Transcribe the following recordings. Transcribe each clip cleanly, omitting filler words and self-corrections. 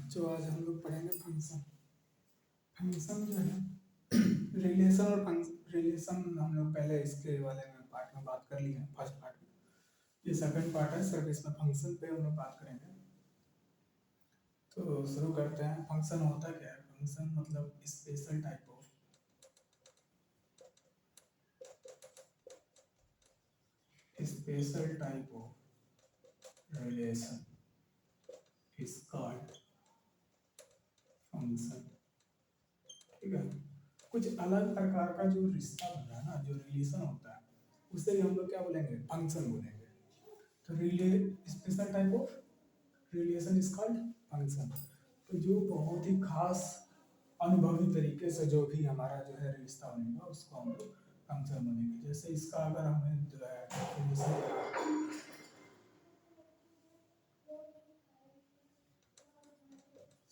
जो आज हम लोग पढ़ेंगे फंक्शन। फंक्शन जो है रिलेशन और रिलेशन हम लोग पहले इसके वाले में पार्ट में बात कर लिए हैं, फर्स्ट पार्ट में। ये सेकंड पार्ट है, सिर्फ इसमें फंक्शन पे हम लोग बात करेंगे। तो शुरू करते हैं। फंक्शन होता क्या है? फंक्शन मतलब special type of relation is called function. ठीक है, कुछ अलग प्रकार का जो रिश्ता बन रहा है ना, जो रिलेशन होता है, उसे भी हम लोग क्या बोलेंगे? फंक्शन बोलेंगे। तो relay special type of relation is called function. तो जो बहुत ही खास अनुभवी तरीके से जो भी हमारा जो है रिश्ता बनेगा उसको हम लोग फंक्शन बनेंगे। जैसे इसका अगर हमें जो है definition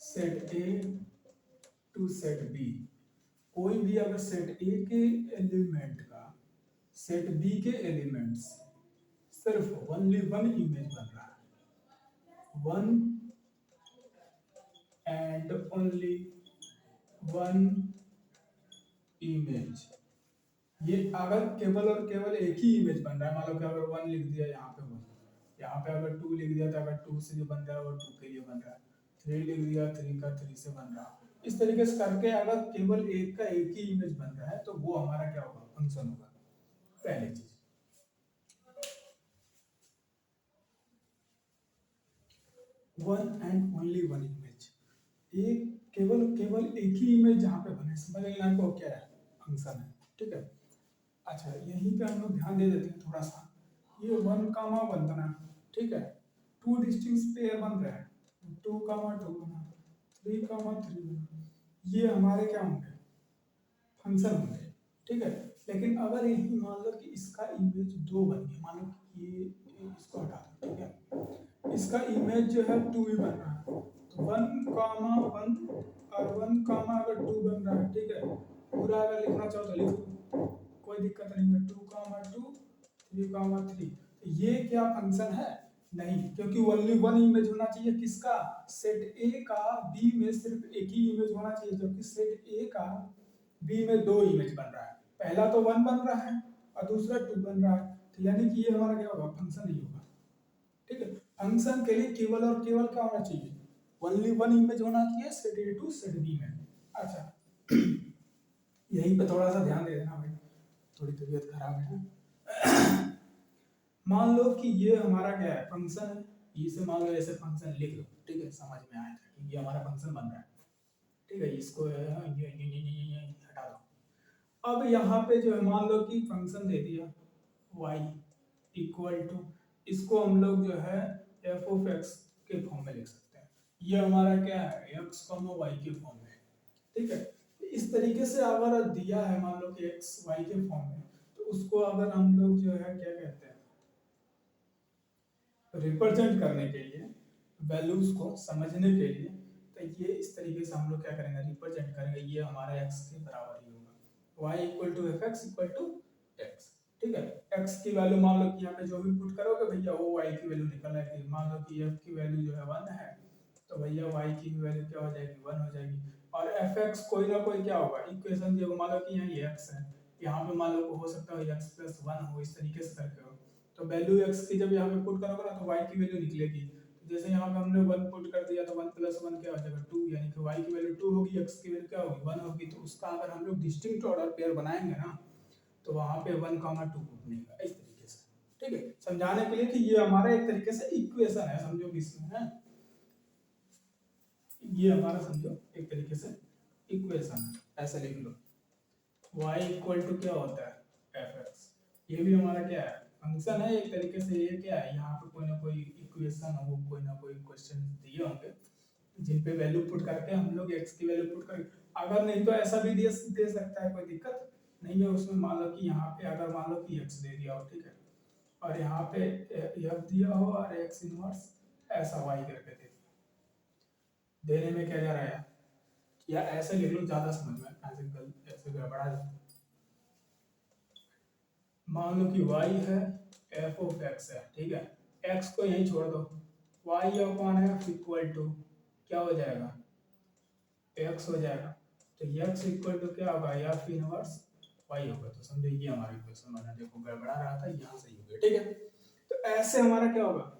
set A to set B, कोई भी अगर सेट ए के एलिमेंट का सेट बी के एलिमेंट्स सिर्फ ओनली वन इमेज बन रहा है, one and only one image, ये अगर केवल और केवल एक ही इमेज बन रहा है, मान लो कि अगर वन लिख दिया यहाँ पे वन, यहाँ पे अगर टू लिख दिया तो अगर टू से जो बन रहा है वो टू के लिए बन रहा है, थ्री लिख दिया थ्री का थ्री से बन रहा है। इस तरीके से करके अगर केवल एक का एक ही इमेज बन रहा है तो वो हमारा क्या होगा? फंक्शन होगा। पहली चीज, one and only one image, एक केवल केवल एक ही इमेज जहाँ पे बने, समझ गए आपको क्या है? फंक्शन है। ठीक है, अच्छा यहीं पे हम लोग ध्यान दे देते हैं थोड़ा सा। ये वन कामा वन बना, ठीक है, टू डिस्टिंक्ट पेयर बन रहे हैं, टू कामा टू बना, थ्री कामा थ्री बना, ये हमारे क्या होंगे? फंक्शन होंगे। ठीक है, लेकिन अगर यही मान लो कि इसका इमेज दो बन गया, मान लो कि ये इसको हटा दो, ठीक है, इसका इमेज जो है टू ही बन रहा है, तो वन कामा वन और वन कामा अगर टू बन रहा है, ठीक है, पूरा अगर लिखना चाहो तो लिख दो, कोई दिक्कत नहीं है। Two comma two, three comma three, ये क्या फंक्शन है? नहीं, क्योंकि ओनली वन इमेज होना चाहिए किसका? सेट ए का बी में सिर्फ एक ही इमेज होना चाहिए, जबकि सेट ए का बी में दो इमेज बन रहा है, पहला तो वन बन रहा है और दूसरा टू बन रहा है, तो यानी कि ये हमारा क्या होगा? फंक्शन ही होगा। ठीक है, फंक्शन के लिए केवल और केवल क्या होना चाहिए? ओनली वन इमेज होना चाहिए set A to set B में। अच्छा यहीं पे थोड़ा सा ध्यान दे देना भाई, थोड़ी तबीयत खराब है। मान लो कि ये हमारा क्या है? फंक्शन है, इसे मान लो ऐसे फंक्शन लिख लो, ठीक है, समझ में आया था कि ये हमारा फंक्शन बन रहा है। ठीक है, इसको ये हटा दो। अब यहाँ पे जो है मान लो कि फंक्शन दे दिया y इक्वल टू, इसको हम लोग जो है एफ ऑफ एक्स के फॉर्म में लिख सकते हैं। ये हमारा क्या है? एक्स वाई के फॉर्म में। ठीक है, इस तरीके से अगर दिया है मान लो कि एक्स वाई के फॉर्म में, तो उसको अगर हम लोग जो है क्या कहते हैं, रिप्रेजेंट करने के लिए, वैल्यूज को समझने के लिए, तो ये इस तरीके से हम लोग क्या करेंगे? रिप्रेजेंट करेंगे। ये हमारा x के बराबर ही होगा, y equal to f x equal to x. ठीक है, x की वैल्यू मान लो कि यहाँ पे जो भी पुट करोगे भैया वो y की वैल्यू निकल आएगी। मान लो कि f की वैल्यू जो है 1 है, तो भैया y की वैल्यू क्या हो जाएगी? 1 हो जाएगी। और एफ एक्स कोई ना कोई क्या होगा? इक्वेशन दिया, मान लो कि यहाँ ये x है, यहाँ पे मान लो हो सकता है x प्लस 1 हो, इस तरीके से करके हो। तो वैल्यू x की जब यहाँ पे पुट करोगे ना तो y की वैल्यू निकलेगी। तो जैसे यहाँ पे हमने 1 पुट कर दिया तो 1 प्लस 1 क्या हो जाएगा? 2, यानी कि y की वैल्यू 2 होगी, x की वैल्यू क्या होगी? 1 होगी। तो उसका अगर हम लोग डिस्टिंक्ट ऑर्डर पेयर बनाएंगे ना, तो वहाँ पे 1, 2 पुट नहीं होगा, इस तरीके से। ठीक है, समझाने के लिए कि ये हमारा एक तरीके से इक्वेशन है, समझो कि इसमें है, ये हमारा समझो एक तरीके से इक्वेशन है, ऐसे लिख लो। y इक्वल टू क्या होता है? F x. ये भी हमारा क्या है? फंक्शन है एक तरीके से। ये क्या है? यहाँ पे कोई ना कोई इक्वेशन हो, कोई ना कोई क्वेश्चन दिए होंगे जिन पे वैल्यू पुट करके हम लोग x की वैल्यू पुट कर, अगर नहीं तो ऐसा भी दे सकता है, कोई दिक्कत नहीं है उसमें। मान लो कि यहाँ पे अगर मान लो कि x दे दिया हो, ठीक है, और यहाँ पे f दिया हो और x इनवर्स ऐसा y करके दे दिया। देने में क्या जा रहा है? या ऐसे लिख लो, ज्यादा समझ में ऐसे गड़बड़ा जाता है। मान लो कि y है, f ऑफ x है, ठीक है, x को यहीं छोड़ दो, y upon f equal to क्या हो जाएगा, x हो जाएगा। तो x इक्वल टू क्या होगा, f इनवर्स y होगा। तो समझो ये हमारा इक्वेशन बना, देखो गड़बड़ा रहा था, यहाँ सही हो गया, ठीक है। तो ऐसे हमारा क्या होगा,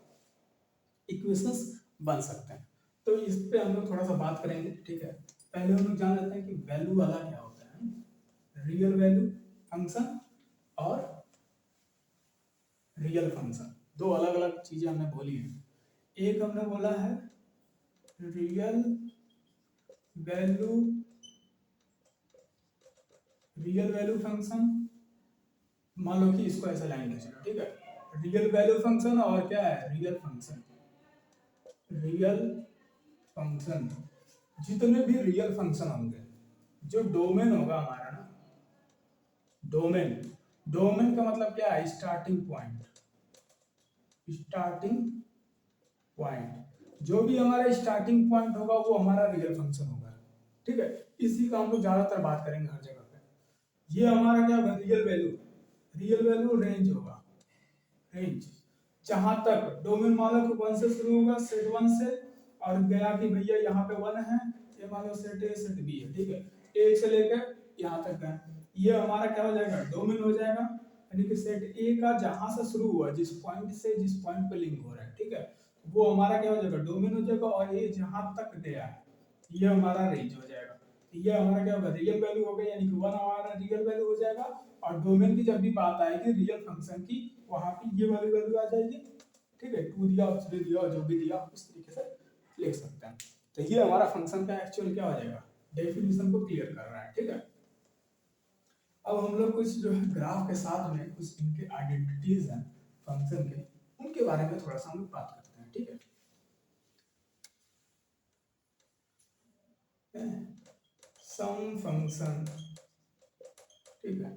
इक्वेशंस बन सकते हैं। तो इस पे हम लोग थोड़ा सा बात करेंगे, ठीक है। पहले हम लोग जान लेते हैं कि वैल्यू वाला क्या होता है, रियल वैल्यू फंक्शन और रियल फंक्शन, दो अलग अलग चीजें हमने बोली हैं। एक हमने बोला है real value, real value function, मान लो कि इसको ऐसा लाइन खींचना, ठीक है। रियल वैल्यू फंक्शन और क्या है, रियल फंक्शन। रियल फंक्शन, जितने भी रियल फंक्शन होंगे, जो डोमेन होगा हमारा ना, डोमेन, डोमेन का मतलब क्या है, स्टार्टिंग पॉइंट, स्टार्टिंग पॉइंट, जो भी हमारा स्टार्टिंग पॉइंट होगा वो हमारा रियल फंक्शन होगा, ठीक है। इसी का हम लोग ज्यादातर बात करेंगे हर जगह पे। ये हमारा क्या होगा, real value, real value range होगा, रेंज, जहां तक डोमेन मान लो कि 1 से शुरू होगा, सेट 1 से, और गया कि भैया यहाँ पे 1 है, ये मान लो सेट ए सेट बी है, ठीक है। ए से लेकर यहाँ तक है, ये हमारा क्या हो जाएगा, डोमेन हो जाएगा। यानी कि सेट ए का जहां से शुरू हुआ, जिस पॉइंट से जिस पॉइंट पे लिंक हो रहा है, ठीक है, वो हमारा क्या हो जाएगा, डोमेन हो जाएगा। और ये जहां तक गया है, ये हमारा रेंज हो जाएगा। तो ये हमारा क्या होगा, रियल वैल्यू हो गई, यानी कि 1 हमारा रियल वैल्यू हो जाएगा। और डोमेन की जब भी बात आएगी रियल फंक्शन की, वहां पे ये वाली वैल्यू आ जाएगी, ठीक है। 2 दिया, 3 दिया, जो भी दिया इस तरीके से लिख सकते हैं। तो ये हमारा फंक्शन का एक्चुअल क्या हो जाएगा, डेफिनेशन को क्लियर कर रहा है, ठीक है। अब हम लोग कुछ जो है ग्राफ के साथ में कुछ इनके आइडेंटिटीज हैं फंक्शन के, उनके बारे में थोड़ा सा हम लोग बात करते हैं, ठीक है। सम फंक्शन, ठीक है,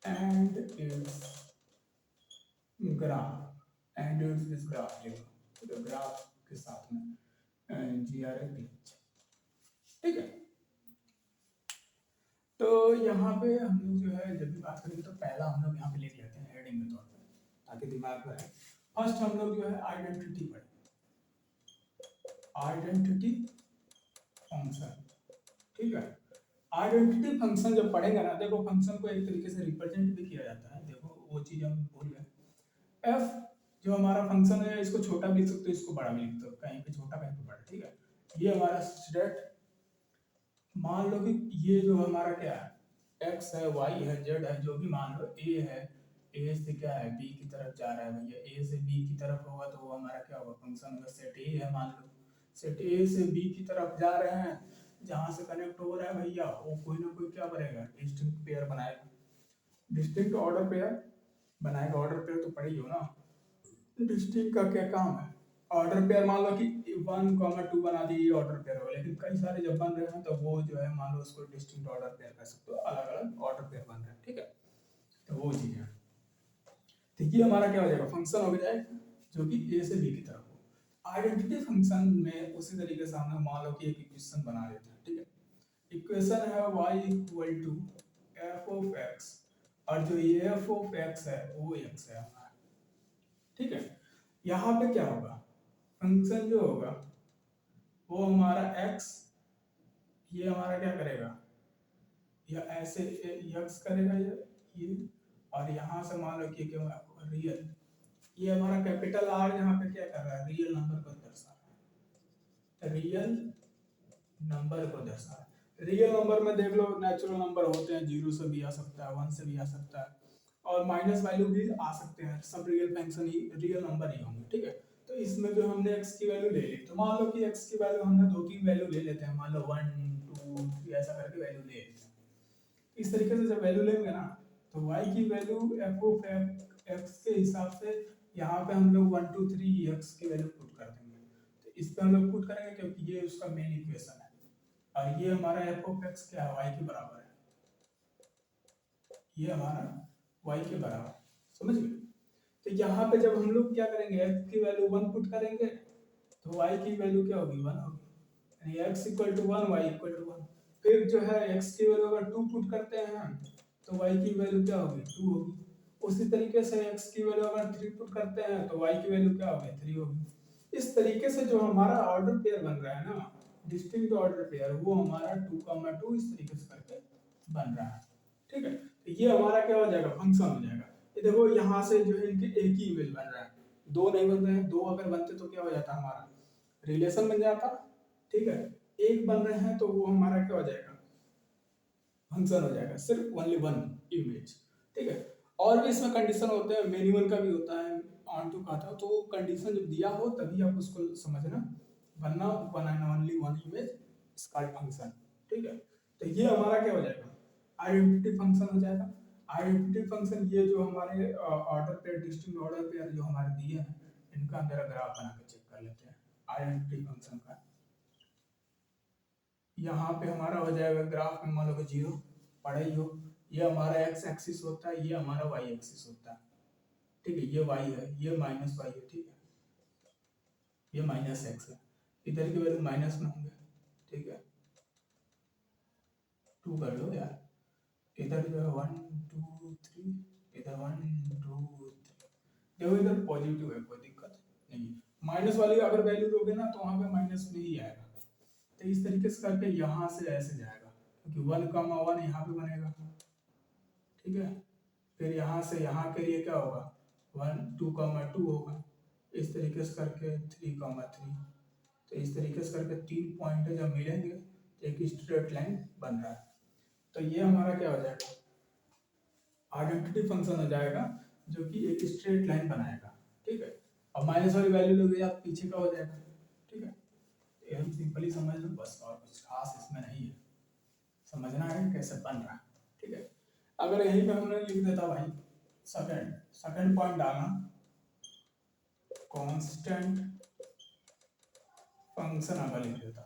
and it's graph, and it's graph, देखो ग्राफ के साथ में GRF, ठीक है। तो यहाँ पे हम लोग जो है जब भी बात करेंगे तो पहला हम लोग यहाँ पे लिख लेते हैं हेडिंग के तौर पे, ताकि दिमाग में रहे। फर्स्ट हम लोग जो है आइडेंटिटी पढ़ें, आइडेंटिटी फंक्शन, ठीक है। आइडेंटिटी फंक्शन जब पढ़ेंगे ना, देखो फंक्शन को एक तरीके से रिप्रेजेंट भी किया जाता है, देखो वो चीज हम भूल गए। एफ जो हमारा फंक्शन है, इसको छोटा भी लिख सकते हो, इसको बड़ा भी लिख सकते हो, कहीं पे छोटा कहीं पे बड़ा, ठीक है। ये हमारा स्टेट, मान लो कि ये जो हमारा क्या है, एक्स है, वाई है, जेड है, जो भी मान लो, ए है, ए से क्या है, बी की तरफ जा रहा है भैया, ए से बी की तरफ होगा तो वो हमारा क्या होगा, फंक्शन होगा। सेट ए है, मान लो सेट ए से बी की तरफ जा रहे हैं, जहां से कनेक्ट हो रहा है भैया, वो कोई ना कोई क्या बनेगा, डिस्टिंक्ट पेयर बनाएगा, डिस्टिंक्ट ऑर्डर पेयर बनाएगा। ऑर्डर पेयर तो पढ़ी हो ना, डिस्टिंक्ट का क्या काम है, ऑर्डर पेयर, मान लो कि 1, 2 बना दिए, ये ऑर्डर पेयर हो, लेकिन कई सारे जब बन रहे हैं तो वो जो है मान लो उसको डिस्टिंक्ट ऑर्डर पेयर कर सकते हो, अलग अलग ऑर्डर पेयर बन रहे हैं, ठीक है। तो वो चीज है। तो ये हमारा क्या हो जाएगा, फंक्शन हो जाएगा जो कि ए से बी की तरफ हो। आइडेंटिटी फंक्शन में उसी तरीके से हमने मान लो कि एक इक्वेशन बना लेते हैं, ठीक है। इक्वेशन है y equal to f of x, और जो ये एफ ऑफ एक्स है वो एक्स है हमारा, ठीक है। यहाँ पे क्या होगा, फंक्शन जो होगा वो हमारा x, ये हमारा क्या करेगा, या ऐसे x करेगा ये, और यहाँ से मान लो कि क्या रियल, ये हमारा कैपिटल R यहाँ पे क्या कर रहा है, रियल नंबर को दर्शा रहा है, रियल नंबर को दर्शा रहा है। रियल नंबर में देख लो नेचुरल नंबर होते हैं, 0 से भी आ सकता है, 1 से भी आ सकता है, और माइनस वैल्यू भी आ सकते हैं, सब रियल फंक्शन ही रियल नंबर ही होंगे, ठीक है। तो इसमें जो हमने x की वैल्यू ले ली, तो मान लो कि x की वैल्यू हमने 2-3 वैल्यू ले लेते हैं, मान लो 1, 2, 3 ऐसा करके वैल्यू ले लेते हैं। इस तरीके से जब वैल्यू लेंगे ना, तो y की वैल्यू f ऑफ x के हिसाब से यहाँ पे हम लोग 1, 2, 3 x की वैल्यू पुट कर देंगे। तो इस पे हम लोग पुट करेंगे क्योंकि ये उसका मेन इक्वेशन है, और ये हमारा f ऑफ x क्या है, y के बराबर है, ये हमारा y के बराबर है, समझ गए। तो यहाँ पे जब हम लोग क्या करेंगे, x की वैल्यू 1 पुट करेंगे तो y की वैल्यू क्या होगी, 1 होगी, यानी x equal to 1, y equal to 1। फिर जो है x की वैल्यू अगर 2 पुट करते हैं तो y की वैल्यू क्या होगी, 2 होगी। उसी तरीके से x की वैल्यू अगर 3 पुट करते हैं तो y की वैल्यू क्या होगी, 3 होगी। इस तरीके से जो हमारा ऑर्डर पेयर बन रहा है ना, डिस्टिंक्ट ऑर्डर पेयर, वो हमारा 2, 2 इस तरीके से करके बन रहा है। ठीक है, तो ये हमारा क्या हो जाएगा, फंक्शन हो जाएगा। ये देखो यहाँ से जो है इनके एक ही इमेज बन रहा है, दो नहीं बन रहे हैं। दो अगर बनते तो क्या हो जाता हमारा, रिलेशन बन जाता। ठीक है, एक बन रहे हैं तो वो हमारा क्या हो जाएगा, फंक्शन हो जाएगा, सिर्फ ओनली वन इमेज। ठीक है, और भी इसमें कंडीशन होते हैं, मिनिमम का भी होता है, ऑन टू का था, तो वो कंडीशन जब दिया हो तभी आप उसको समझना, वरना one and only one image is called function. ठीक है, तो ये हमारा क्या हो जाएगा, आइडेंटिटी फंक्शन हो जाएगा। आइडेंटिटी फंक्शन ये जो हमारे ऑर्डर पे, डिस्टिंक्ट ऑर्डर पे जो हमारे दिए हैं, इनका अंदर ग्राफ बना के चेक कर लेते हैं आइडेंटिटी फंक्शन का। यहाँ पे हमारा हो जाएगा ग्राफ में मान लो कि 0 पढ़ा ही हो, ये हमारा एक्स एक्सिस होता है, ये हमारा वाई एक्सिस होता है। ठीक है, ये वाई है, ये माइनस वाई है। ठीक है, ये माइनस एक्स है, इधर की वैल्यू माइनस में होंगे। ठीक है, 2 कर लो यार, इधर जो है 1 2 3, इधर 1 2 3। देखो इधर पॉजिटिव है, कोई दिक्कत नहीं। माइनस वाली अगर वैल्यू दोगे ना तो वहाँ पे माइनस में ही आएगा। तो इस तरीके से करके यहाँ से ऐसे जाएगा, क्योंकि 1, 1 यहाँ पे बनेगा। ठीक है, फिर यहाँ से यहाँ के लिए क्या होगा, 1 2, 2 होगा। इस तरीके से करके 3, 3। तो इस तरीके से करके 3 पॉइंट जब मिलेंगे तो एक स्ट्रेट लाइन बन रहा है। तो ये हमारा क्या हो जाएगा, आइडेंटिटी फंक्शन हो जाएगा, जो कि एक स्ट्रेट लाइन बनाएगा। ठीक है, और माइनस वाली वैल्यू लोगे आप पीछे का हो जाएगा। ठीक है, ये हम सिंपली समझ लो बस, और कुछ खास इसमें नहीं है, समझना है कैसे बन रहा है। ठीक है, अगर यहीं पे हमने लिख देता भाई, सेकंड सेकंड पॉइंट डालना, कांस्टेंट फंक्शन अगर लिख देता,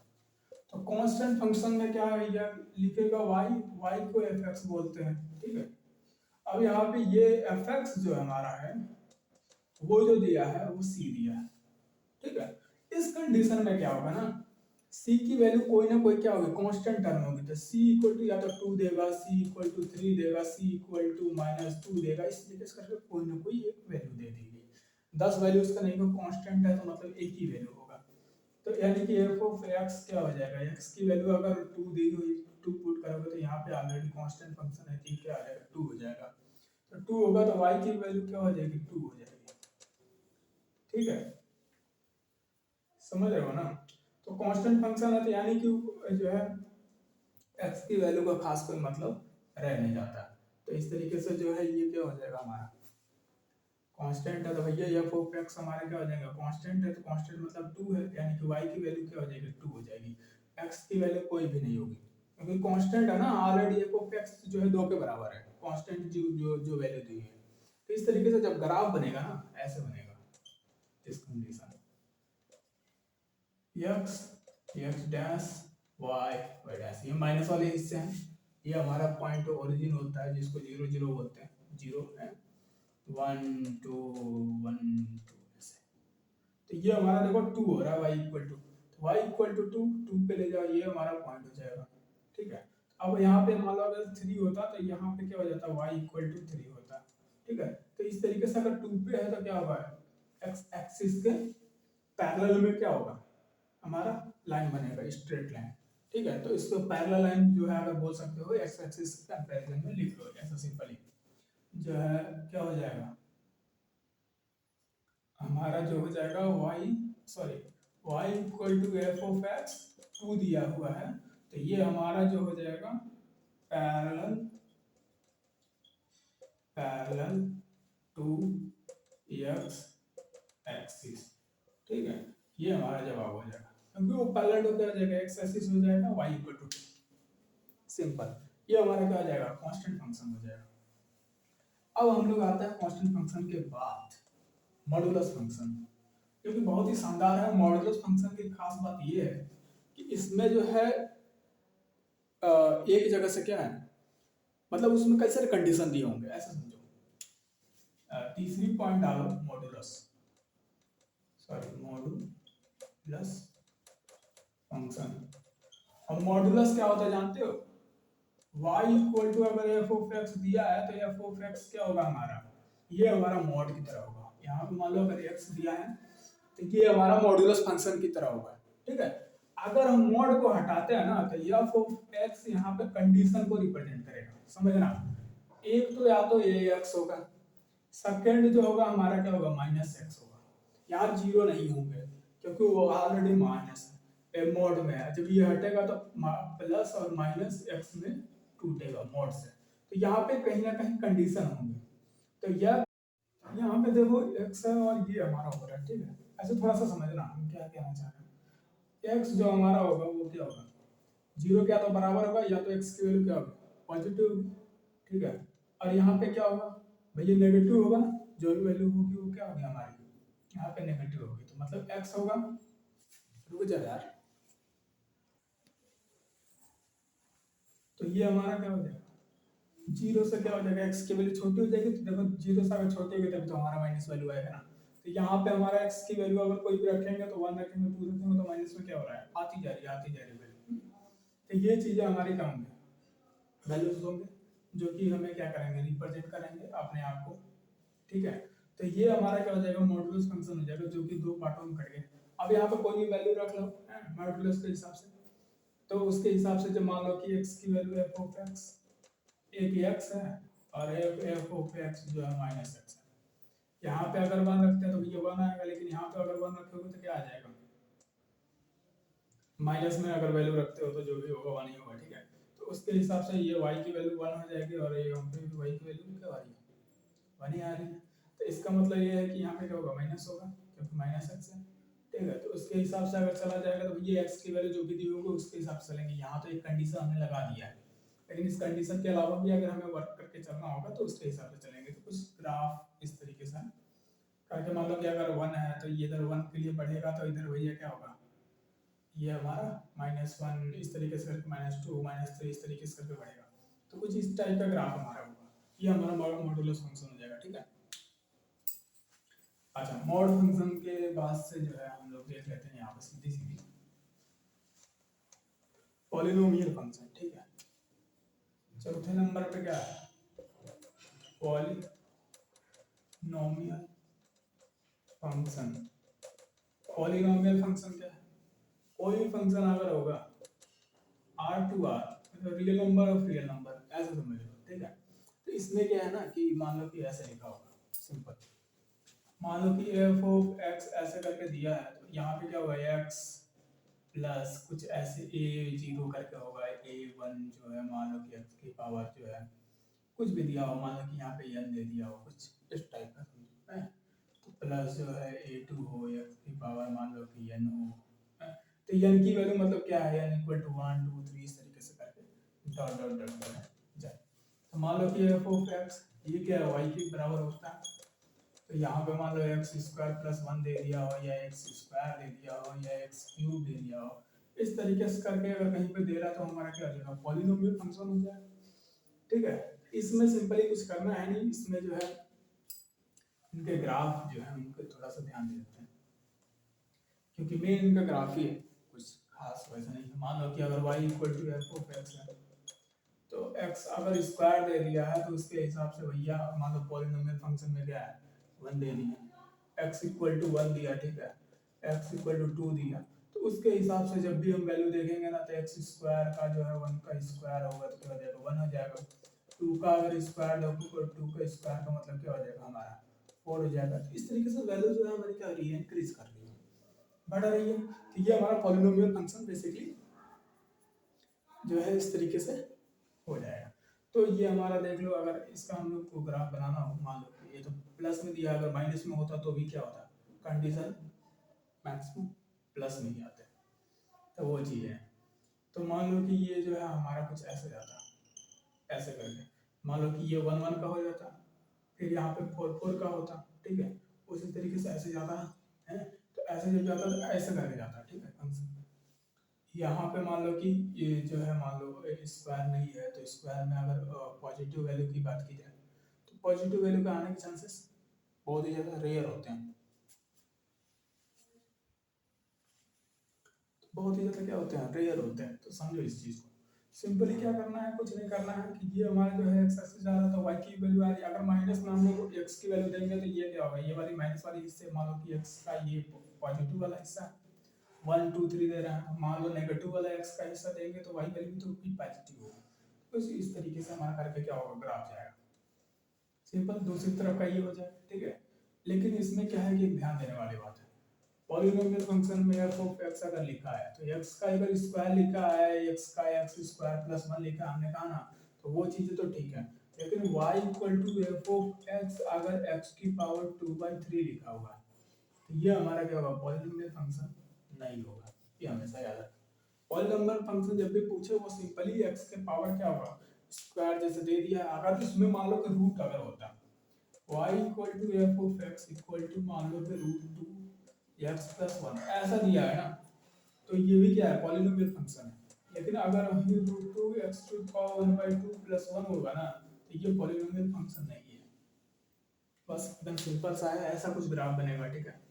तो कांस्टेंट फंक्शन में क्या है, ये लिखेगा वाई, वाई को एफ एक्स बोलते हैं। ठीक है, अब यहाँ पे ये एफ एक्स जो हमारा है, वो जो दिया है वो सी दिया है। ठीक है, इस कंडीशन में क्या होगा ना, c की वैल्यू कोई ना कोई क्या होगी, कांस्टेंट टर्म होगी। तो c इक्वल टू या तो 2 देगा, c इक्वल टू 3 देगा, c इक्वल टू -2 देगा। इस तरीके से करके कोई ना कोई एक वैल्यू दे देगी। 10 वैल्यूज का नहीं, कांस्टेंट है तो मतलब एक ही वैल्यू होगा। तो यानी कि f ऑफ x क्या हो जाएगा, x की वैल्यू अगर 2 दी हुई, 2 पुट करोगे तो यहाँ पे ऑलरेडी कांस्टेंट फंक्शन है, तो क्या आ जाएगा, 2 हो जाएगा। तो 2 होगा तो y की वैल्यू क्या हो जाएगी, 2 हो जाएगी। ठीक है, समझ रहे हो ना। तो कांस्टेंट फंक्शन है तो यानी कि जो है x की वैल्यू का खास कोई मतलब रह नहीं जाता। तो इस तरीके से जो है ये क्या हो जाएगा, हमारा कांस्टेंट है तो भैया f ऑफ x हमारा क्या हो जाएगा, कांस्टेंट है तो कांस्टेंट मतलब 2 है, यानी कि y की वैल्यू क्या हो जाएगी, 2 हो जाएगी। x की वैल्यू कोई भी नहीं होगी, क्योंकि कांस्टेंट है ना, ऑलरेडी f ऑफ x जो है 2 के बराबर है, कांस्टेंट जो जो जो वैल्यू दी है। तो इस तरीके से जब ग्राफ बनेगा ना, ऐसे बनेगा इस condition, x x dash y y dash, ये माइनस वाले हिस्से हैं, ये हमारा पॉइंट ओरिजिन होता है जिसको 0 0 बोलते हैं, 0 है 1 2 1 2 ऐसे। तो ये हमारा देखो 2 हो रहा है y इक्वल टू, तो y इक्वल टू 2, 2 पे ले जाओ, ये हमारा पॉइंट हो जाएगा। ठीक है, अब यहाँ पे मान लो अगर 3 होता तो यहाँ पे क्या हो जाता, y इक्वल टू 3 होता। ठीक है, तो इस तरीके से अगर 2 पे है तो क्या होगा, x एक्सिस के पैरेलल में क्या होगा, हमारा लाइन बनेगा, स्ट्रेट लाइन। ठीक है, तो इसको पैरेलल लाइन जो है अगर बोल सकते हो, एक्स एक्सिस कंपैरिजन में लिख लो ऐसा सिंपली, जो है क्या हो जाएगा, हमारा जो हो जाएगा y equal to f of x, 2 दिया हुआ है, तो ये हमारा जो हो जाएगा parallel parallel to x axis. ठीक है, ये हमारा जवाब हो जाएगा, क्योंकि वो पैरेलल टू क्या हो जाएगा, एक्स एक्सिस हो जाएगा, y इक्वल टू, सिंपल। ये हमारा क्या हो जाएगा, कांस्टेंट फंक्शन हो जाएगा। अब हम लोग आता है कांस्टेंट फंक्शन के बाद मॉडुलस फंक्शन, जो कि बहुत ही शानदार है। मॉडुलस फंक्शन की खास बात ये है कि इसमें जो है एक जगह से क्या है, मतलब उसमें कई सारे कंडीशन दिए होंगे, ऐसा समझो। तीसरी पॉइंट डालो मॉडुलस फंक्शन। अब मॉडुलस क्या होता है जानते हो, y इक्वल टू अगर एफ ऑफ एक्स दिया है तो एफ ऑफ एक्स क्या होगा हमारा, ये हमारा मॉड की तरह होगा। यहाँ पे मान लो अगर x दिया है तो ये हमारा मॉड्यूलस फंक्शन की तरह होगा, ठीक है। अगर हम मॉड को हटाते हैं ना तो एफ ऑफ एक्स यहाँ पे कंडीशन को रिप्रेजेंट करेगा, समझना। एक तो या तो ये एक्स होगा, सेकंड जो होगा हमारा क्या होगा, माइनस एक्स होगा। यहाँ जीरो नहीं होंगे क्योंकि वो ऑलरेडी माइनस है, मॉड में है। जब ये हटेगा तो प्लस और माइनस एक्स में टूटेगा मॉड से, तो यहाँ पे कहीं ना कहीं कंडीशन होंगे। तो यह यहाँ पे देखो एक्स है और ये हमारा हो रहा है, ठीक है। ऐसे थोड़ा सा समझना हम क्या कहना चाह रहे हैं। एक्स जो हमारा होगा वो क्या होगा, जीरो क्या तो बराबर होगा, या तो एक्स की वैल्यू क्या होगी, पॉजिटिव होगी, ठीक है। और यहाँ पे क्या होगा भैया, नेगेटिव होगा ना, जो भी वैल्यू होगी वो क्या होगी हमारी, यहाँ पे नेगेटिव होगी। तो मतलब एक्स होगा, रुक जा यार, तो ये हमारा क्या हो जाएगा, जीरो से क्या हो जाएगा, एक्स की वैल्यू छोटी हो जाएगी। तो देखो जीरो से अगर छोटी होगी तभी तो हमारा माइनस वैल्यू आएगा ना। तो यहाँ पे हमारा एक्स की वैल्यू अगर कोई भी रखेंगे तो वन रखेंगे, टू रखेंगे, तो माइनस में क्या हो रहा है, आती जा रही है, आती जा रही है वैल्यू। तो ये चीजें हमारी क्या होंगी, वैल्यूज होंगे, जो कि हमें क्या करेंगे, रिप्रेजेंट करेंगे अपने आप को, ठीक है। तो ये हमारा क्या हो जाएगा, मॉडुलस फंक्शन हो जाएगा, जो कि दो पार्टों में कट गए। अब यहाँ पे कोई भी वैल्यू रख लो मॉडुलस के हिसाब से, तो उसके हिसाब से जब मान लो कि x की वैल्यू f ऑफ x, एक x है और f ऑफ x जो है माइनस x है। यहाँ पे अगर वन रखते हैं तो ये वन आएगा, लेकिन यहाँ पे अगर वन रखोगे तो क्या आ जाएगा, माइनस में अगर वैल्यू रखते हो तो जो भी होगा वन ही होगा, ठीक है। तो उसके हिसाब से ये y की वैल्यू वन हो जाएगी और ये यहाँ पे भी y की वैल्यू क्या आ रही है, वन ही आ रही है। तो इसका मतलब ये है कि यहाँ पे क्या होगा, माइनस होगा, क्योंकि माइनस x है, ठीक है। तो उसके हिसाब से अगर चला जाएगा तो ये x की वैल्यू जो भी दी होगी उसके हिसाब से चलेंगे। यहाँ तो एक कंडीशन हमने लगा दिया है, लेकिन इस कंडीशन के अलावा भी अगर हमें वर्क करके चलना होगा तो उसके हिसाब से चलेंगे। तो कुछ ग्राफ इस तरीके से करके मान लो कि अगर वन है तो ये इधर वन के लिए बढ़ेगा, तो इधर भैया क्या होगा, ये हमारा माइनस वन, इस तरीके से करके माइनस टू, माइनस थ्री, इस तरीके से करके बढ़ेगा। तो कुछ इस टाइप का ग्राफ हमारा होगा, ये हमारा मॉडुलस फंक्शन हो जाएगा, ठीक है। अच्छा, मॉड फंक्शन के बाद से जो है हम लोग देख लेते हैं यहाँ पे सीधी सीधी पॉलिनोमियल फंक्शन, ठीक है। चौथे नंबर पे क्या है, पॉलिनोमियल फंक्शन। पॉलिनोमियल फंक्शन क्या है, कोई भी फंक्शन अगर होगा आर टू आर, मतलब real number of real number, ऐसे समझ लो, ठीक है। तो इसमें क्या है ना कि मान लो कि ऐसे लिखा होगा सिंपल, मान लो कि एफ ऑफ एक्स ऐसे करके दिया है, तो यहाँ पे क्या होगा, एक्स प्लस कुछ ऐसे ए जीरो करके होगा, ए वन जो है मान लो कि एक्स की पावर जो है कुछ भी दिया हो, मान लो कि यहाँ पे एन दे दिया हो, कुछ इस टाइप का समझो, हैं? तो प्लस जो है ए टू हो, एक्स की पावर मान लो कि एन हो, हैं? तो एन की वैल्यू मतलब क्या है, n equal to one two three, इस तरीके से करके डॉट डॉट डॉट डॉट जाए। तो मान लो कि एफ ऑफ एक्स ये क्या है, वाई के बराबर होता है। तो यहाँ पे मान लो एक्स स्क्वायर प्लस वन दे दिया हो, या एक्स स्क्वायर दे दिया हो, या एक्स क्यूब दे दिया हो, इस तरीके से करके अगर कहीं पे दे रहा है तो हमारा क्या हो जाएगा, पॉलिनोमियल फंक्शन हो जाएगा, ठीक है। इसमें सिंपली कुछ करना है नहीं, इसमें जो है इनके ग्राफ जो है उनके थोड़ा सा ध्यान देते हैं, क्योंकि मेन इनका ग्राफ ही है, कुछ खास वैसा नहीं है। मान लो कि अगर y equal to f of x है, तो x अगर स्क्वायर दे दिया है तो उसके हिसाब से भैया मान लो पॉलिनोमियल फंक्शन में क्या है, वन दे दिया, x इक्वल टू वन दिया, ठीक है, x इक्वल टू टू दिया, तो उसके हिसाब से जब भी हम वैल्यू देखेंगे ना, तो x स्क्वायर का जो है वन का स्क्वायर होगा तो क्या हो जाएगा, वन हो जाएगा। टू का अगर स्क्वायर देखो तो टू का स्क्वायर का मतलब क्या हो जाएगा हमारा, फोर हो जाएगा। तो इस तरीके से वैल्यू जो है हमारी क्या हो रही है, इंक्रीज कर रही है, बढ़ रही है। तो ये हमारा पॉलिनोमियल फंक्शन बेसिकली जो है इस तरीके से हो जाएगा। तो ये हमारा देख लो, अगर इसका हम लोग को ग्राफ बनाना हो, मान लो कि ये तो प्लस में दिया, अगर माइनस में होता तो भी क्या होता, कंडीशन मैक्सिमम प्लस में ही आते, तो वो चीज़ है। तो मान लो कि ये जो है हमारा कुछ ऐसे जाता, ऐसे करके मान लो कि ये वन वन का हो जाता, फिर यहाँ पे फोर फोर का होता, ठीक है, उसी तरीके से ऐसे जाता है। तो ऐसे जब जाता तो ऐसे करके जाता, ठीक है फंक्शन। यहाँ पे मान लो कि ये जो है मान लो स्क्वायर नहीं है, तो स्क्वायर में अगर पॉजिटिव वैल्यू की बात की जाए तो पॉजिटिव वैल्यू का आने के चांसेस बहुत ही ज़्यादा रेयर होते हैं, बहुत ही ज़्यादा क्या होते हैं, रेयर होते हैं। तो समझो इस चीज़ को, सिंपली क्या करना है, कुछ नहीं करना है कि ये हमारा जो है एक्स एक्सिस जा रहा था, वाई की वैल्यू आ रही है। अगर माइनस में हम लोग एक्स की वैल्यू देंगे तो ये क्या होगा, ये वाली माइनस वाली हिस्से मान लो कि एक्स का ये पॉजिटिव वाला हिस्सा 1 2 3 दे रहा है, मान लो नेगेटिव वाला एक्स का हिस्सा देंगे तो वाई वैल्यू तो भी पॉजिटिव होगा। तो इस तरीके से हमारा करके क्या होगा, ग्राफ जाएगा। सिंपल, दूसरी तरफ का ये हो जाए, ठीक है। लेकिन इसमें क्या है कि ध्यान देने वाली बात है, पॉलिनोमियल फंक्शन में एफ ऑफ एक्स अगर लिखा है तो एक्स का अगर स्क्वायर लिखा है, एक्स का एक्स स्क्वायर प्लस 1 लिखा हमने कहा ना, तो वो चीजें तो ठीक है। लेकिन y equal to f of x अगर x की पावर 2/3 लिखा हुआ है तो ये हमारा क्या होगा, पॉलिनोमियल फंक्शन नहीं होगा। ये हमेशा याद रखना। पॉलिनोमियल फंक्शन जब भी पूछे वो सिंपली x के पावर क्या होगा, स्क्वायर जैसे दे दिया। अगर इसमें मान लो कि रूट अगर होता y equal to f of x equal to मान लो कि √2 x प्लस 1 ऐसा दिया है ना, तो ये भी क्या है, पॉलिनोमियल फंक्शन है। लेकिन अगर वही √2 x टू पावर 1/2 प्लस 1 होगा ना, तो ये पॉलिनोमियल फंक्शन नहीं है। बस एकदम सिंपल सा है, ऐसा कुछ ग्राफ बनेगा, ठीक है।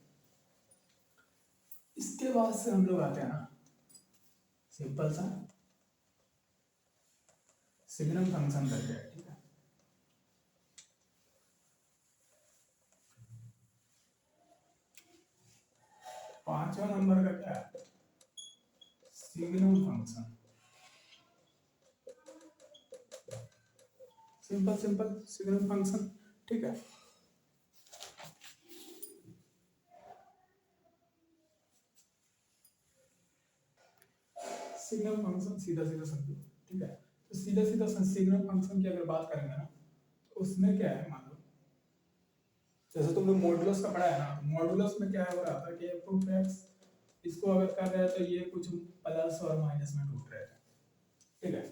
इसके बाद से हम लोग आते हैं ना सिंपल सा सिग्नम फंक्शन करके, ठीक है। पांचवा नंबर का क्या है, signum function. Simple simple signum function, ठीक है। सिग्नम फंक्शन सीधा सीधा समझो, ठीक है। तो सीधा सीधा सिग्नम फंक्शन की अगर बात करेंगे ना, तो उसमें क्या है, मान लो जैसे तुमने मॉडुलस का पढ़ा है ना, मॉडुलस में क्या हो रहा था कि एफ ऑफ एक्स इसको अगर कर रहे हैं तो ये कुछ प्लस और माइनस में टूट रहे थे, ठीक है।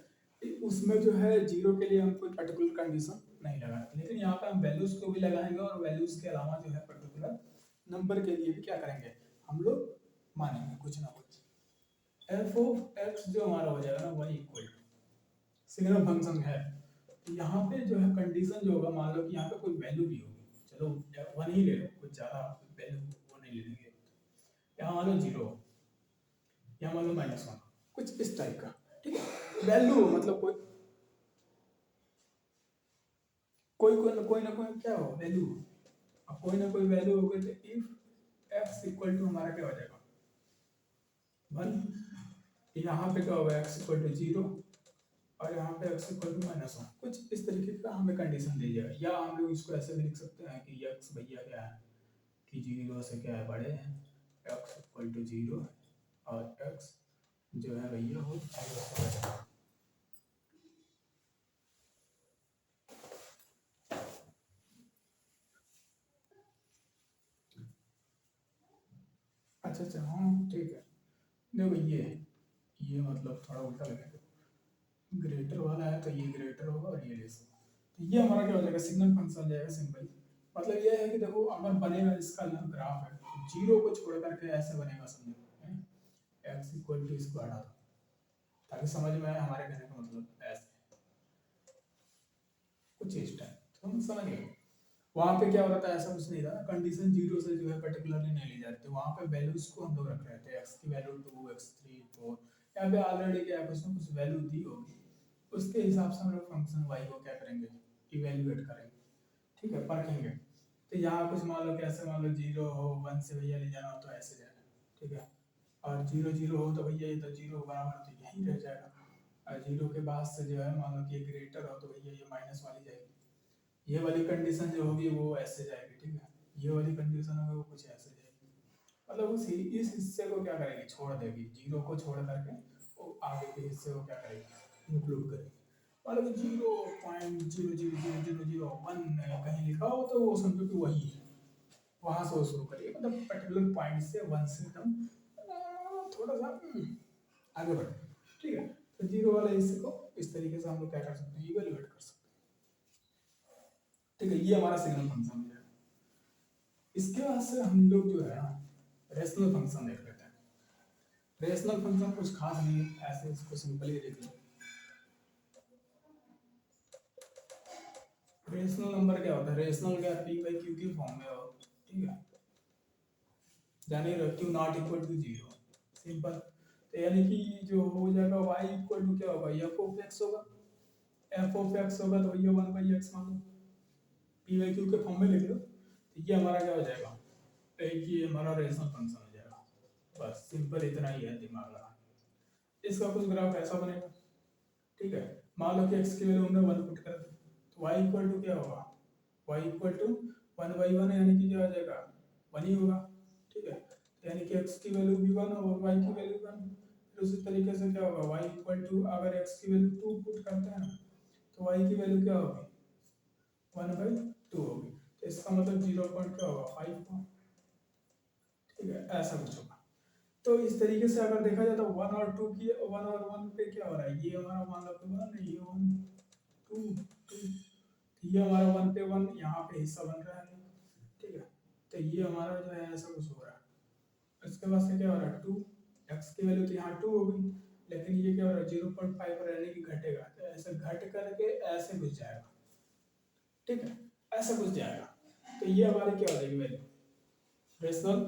उसमें जो है जीरो के लिए हम कोई पर्टिकुलर कंडीशन नहीं लगाते, लेकिन यहाँ पे हम वैल्यूज को भी लगाएंगे और वैल्यूज के अलावा जो है पर्टिकुलर नंबर के लिए भी क्या करेंगे, हम लोग मानेंगे कुछ ना कुछ। एफ ऑफ एक्स जो हमारा हो जाएगा ना, वही इक्वल टू सिग्नम फंक्शन है। तो यहाँ पे जो है कंडीशन जो होगा, मान लो कि यहाँ पे कोई वैल्यू भी होगी, चलो 1 ही ले लो, कुछ ज़्यादा वैल्यू वो नहीं ले लेंगे। यहाँ मान लो 0, यहाँ मान लो -1, कुछ इस टाइप का, ठीक है। वैल्यू मतलब कोई ना कोई क्या हो वैल्यू, अब कोई ना कोई वैल्यू हो गई तो इफ एक्स इक्वल टू हमारा क्या हो जाएगा 1, यहाँ पे क्या होगा एक्स इक्वल टू 0 और यहाँ पे x इक्वल टू -1, कुछ इस तरीके का हमें कंडीशन दी जाए। या हम लोग इसको ऐसे भी लिख सकते हैं कि x भैया क्या है कि 0 से क्या है बड़े हैं, x इक्वल टू 0 और x जो है भैया वो 0 से बड़ा है। अच्छा हाँ ठीक है। देखो ये मतलब थोड़ा उल्टा लगेगा, ग्रेटर वाला है तो ये ग्रेटर होगा और ये लेस होगा। तो ये हमारा क्या हो जाएगा, सिग्नल फंक्शन हो जाएगा सिंपल। मतलब ये है कि देखो अगर बनेगा इसका ना ग्राफ है, जीरो को छोड़ करके ऐसे बनेगा, समझो एक्स इक्वल टू इसको हटा दो ताकि समझ में आए हमारे कहने का मतलब, ऐसे कुछ इस टाइप तो हम समझ गए। वहाँ पे क्या हो रहा था, ऐसा कुछ नहीं था, कंडीशन जीरो से जो है पर्टिकुलरली नहीं ली जाती, वहाँ पे वैल्यूज को हम लोग रख रहे थे, एक्स की वैल्यू 2 x3 4, यहाँ पे ऑलरेडी क्या कुछ ना कुछ वैल्यू दी होगी, उसके हिसाब से हम लोग फंक्शन वाई को क्या करेंगे, इवेल्युएट करेंगे, ठीक है, परखेंगे। तो यहाँ कुछ मान लो कैसे, मान लो 0 हो 1 से भैया ले जाना हो तो ऐसे जाना, ठीक है। और 0 0 हो तो भैया ये तो 0 बराबर तो यहीं रह जाएगा। और 0 के बाद से जो है मान लो कि ग्रेटर हो तो भैया ये माइनस वाली जाएगी, ये वाली कंडीशन जो होगी वो ऐसे जाएगी, ठीक है। ये वाली कंडीशन होगी वो कुछ ऐसे जाएगी, मतलब उस इस हिस्से को क्या करेगी, छोड़ देगी, 0 को छोड़ करके वो आगे के हिस्से को क्या करेगी, इंक्लूड करेगी। मतलब 0.000001 कहीं लिखा हो तो वो समझो कि वही है, वहां से वो शुरू करिए, मतलब पर्टिकुलर पॉइंट से 1 से एकदम थोड़ा सा आगे बढ़े, ठीक है। तो 0 वाले हिस्से को इस तरीके से हम लोग क्या कर सकते हैं, इवेल्युएट कर सकते हैं, ठीक है। ये हमारा सिग्नल फंक्शन है। इसके बाद से हम लोग जो है ना रेशनल फंक्शन देख लेते हैं। रेशनल फंक्शन कुछ खास नहीं है, ऐसे इसको सिंपली लिख लो। रेशनल नंबर क्या होता है, रेशनल क्या p/q की फॉर्म में हो, ठीक है, यानी q not equal to 0, simple. तो यानी कि जो हो जाएगा y इक्वल टू क्या होगा, एफ ऑफ एक्स होगा। एफ ऑफ एक्स होगा तो ये 1/x मान लो, पी वाई क्यू के फॉर्म में लिख लो। तो ये हमारा क्या हो जाएगा, ये हमारा रेशनल फंक्शन हो जाएगा। बस सिंपल इतना ही है, दिमाग लगा। इसका कुछ ग्राफ ऐसा बनेगा, ठीक है। मान लो कि x की वैल्यू हमने 1 पुट कर दी, तो y इक्वल टू क्या होगा, y इक्वल टू 1/1, यानी कि क्या हो जाएगा 1 ही होगा, ठीक है। तो यानी कि x की वैल्यू भी 1 और y की वैल्यू 1। फिर उसी तरीके से क्या होगा, y इक्वल टू अगर x की वैल्यू 2 पुट करते हैं तो y की वैल्यू क्या होगी 1/2 होगी। तो इसका मतलब 0 पॉइंट क्या होगा 5 होगा, ठीक है, ऐसा कुछ होगा। तो इस तरीके से अगर देखा जाए तो 1 और 2 की 1 और 1 पे क्या हो रहा है, ये हमारा मान लो 1, ये 1 2 2, ये हमारा 1 पे 1 यहाँ पे हिस्सा बन रहा है, ठीक है। तो ये हमारा जो है ऐसा कुछ हो रहा है। इसके बाद से क्या हो रहा है 2, x की वैल्यू तो यहाँ 2 हो गई, लेकिन ये क्या हो रहा है 0.5 पर यानी कि घटेगा, तो ऐसे घट करके ऐसे घुस जाएगा, ठीक है, ऐसा कुछ जाएगा। तो ये हमारी क्या हो जाएगी वैल्यू, रेशनल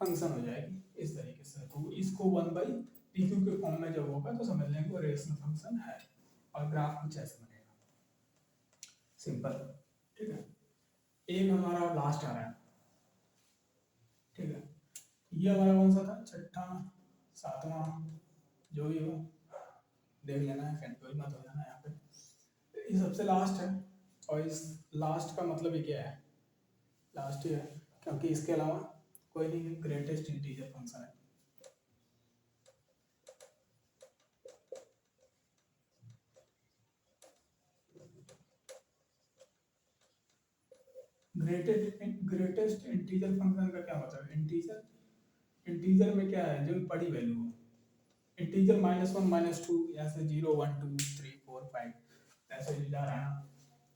फंक्शन हो जाएगी इस तरीके से। तो इसको 1/pq के फॉर्म में जब होगा तो समझ लेंगे वो रेशनल फंक्शन है, और ग्राफ कुछ ऐसे बनेगा, सिंपल, ठीक है। एक हमारा लास्ट आ रहा है, ठीक है। ये हमारा कौन सा था, छठा 7वां जो भी हो देख लेना है, कंफ्यूज मत हो जाना यहाँ पे। ये सबसे लास्ट है, और इस लास्ट का मतलब ये क्या है, लास्ट ही है क्योंकि इसके अलावा कोई नहीं ग्रेटेस्ट इंटीजर फंक्शन है। ग्रेटेस्ट इंटीजर फंक्शन का क्या मतलब है, इंटीजर में क्या है जो बड़ी वैल्यू हो, इंटीजर -1 -2 ऐसे 0 1 2 3 4 5 ऐसे जा रहा है,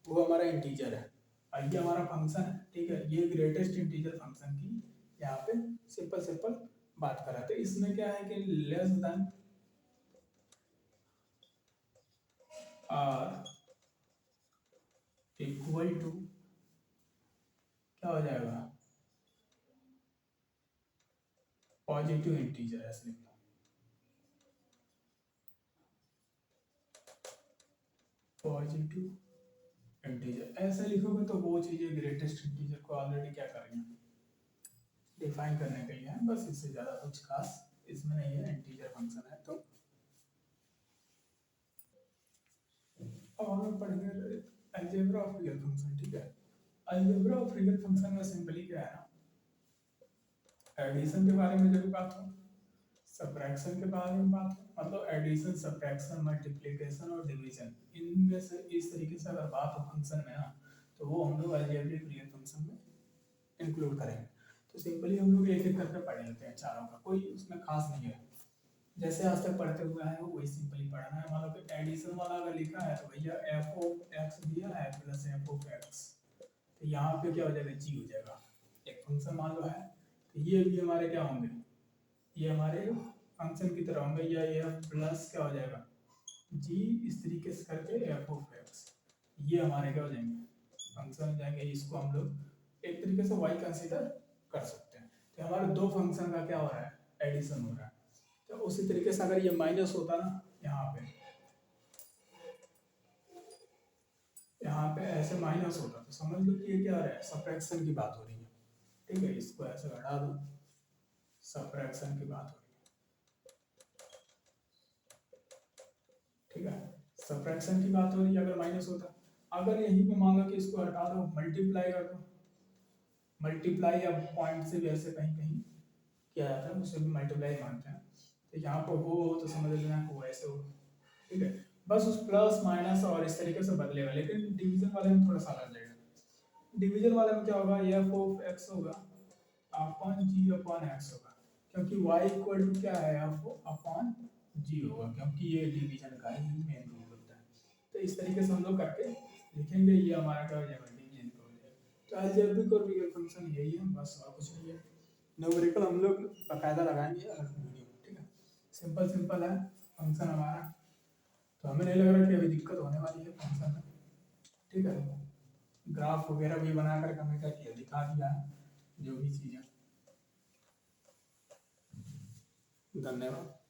वो हमारा इंटीजर है। और ये हमारा फंक्शन है, ठीक है। ये ग्रेटेस्ट इंटीजर फंक्शन की यहाँ पे सिंपल बात कर रहा था। इसमें क्या है कि less than or equal to क्या हो जाएगा, पॉजिटिव इंटीजर, ऐसे लिखना, पॉजिटिव इंटीजर ऐसे लिखोगे तो वो चीज़ें ग्रेटेस्ट इंटीजर को ऑलरेडी क्या कर रही हैं, डिफाइन करने के लिए है, बस इससे ज़्यादा कुछ खास इसमें नहीं है, इंटीजर फंक्शन है। तो अब हम लोग पढ़ेंगे अलजेब्रा ऑफ रियल फंक्शन, ठीक है। अलजेब्रा ऑफ रियल फंक्शन में सिंपली क्या है ना, एडिशन के बारे में जब बात हो, सब्ट्रैक्शन के बारे में बात हो, मतलब एडिशन सब्ट्रैक्शन मल्टीप्लिकेशन और डिवीजन, इनमें से इस तरीके से अगर बात हो फंक्शन में ना, तो वो हम लोग अलजेब्रिक रियल फंक्शन में इंक्लूड करेंगे। तो सिंपली हम लोग एक एक करके पढ़ लेते हैं चारों का, कोई उसमें खास नहीं है, जैसे आज तक पढ़ते हुए हैं वही सिंपली पढ़ना है। मान लो कि एडिशन वाला अगर लिखा है तो भैया एफ ऑफ एक्स दिया है प्लस एफ ऑफ एक्स, तो यहाँ पे क्या हो जाएगा जी हो जाएगा, एक फंक्शन मान लो है, तो ये भी हमारे क्या होंगे, ये हमारे फंक्शन की तरह होंगे, या ये प्लस क्या हो जाएगा जी, इस तरीके से करके एफ ऑफ एक्स, ये हमारे क्या हो जाएंगे फंक्शन हो जाएंगे। इसको हम लोग एक तरीके से वाई कंसीडर कर सकते हैं। तो हमारे दो फंक्शन का क्या हो रहा है, एडिशन हो रहा है। तो उसी तरीके से अगर ये माइनस होता ना यहाँ पे ऐसे माइनस होता तो समझ लो कि ये क्या हो रहा है, सब्ट्रैक्शन की बात हो रही है, ठीक है। इसको ऐसे हटा दो, सब्ट्रैक्शन की बात हो रही है, ठीक है, सब्ट्रैक्शन की बात हो रही है। अगर माइनस होता, अगर यहीं पे मान लो कि इसको हटा दो, मल्टीप्लाई कर दो, मल्टीप्लाई या पॉइंट से भी ऐसे कहीं कहीं किया जाता है, उसे भी मल्टीप्लाई मानते हैं। तो यहाँ पर वो तो समझ लेना कि वो ऐसे हो, ठीक है। बस उस प्लस माइनस और इस तरीके से बदलेगा, लेकिन डिवीजन वाले में थोड़ा सा अलग जाएगा। डिवीजन वाले में क्या होगा, एफ ऑफ एक्स होगा अपॉन जी अपॉन एक्स होगा, क्योंकि y इक्वल टू क्या है एफ अपॉन जी होगा, क्योंकि ये डिवीजन का ही मेन रूल होता है। तो इस तरीके से हम लोग करके लिखेंगे, ये हमारा क्या हो जाएगा, डिवीजन का हो जाएगा। तो अलजेब्रिक और रियल फंक्शन यही है, बस और कुछ नहीं है। न्यूमेरिकल हम लोग बाकायदा लगाएंगे अलग वीडियो में, ठीक है। सिंपल है फंक्शन हमारा, तो हमें नहीं लग रहा कि अभी दिक्कत होने वाली है फंक्शन में, ठीक है। ग्राफ वगैरह भी बना कर हमें क्या किया, दिखा दिया जो भी चीज़ें। धन्यवाद।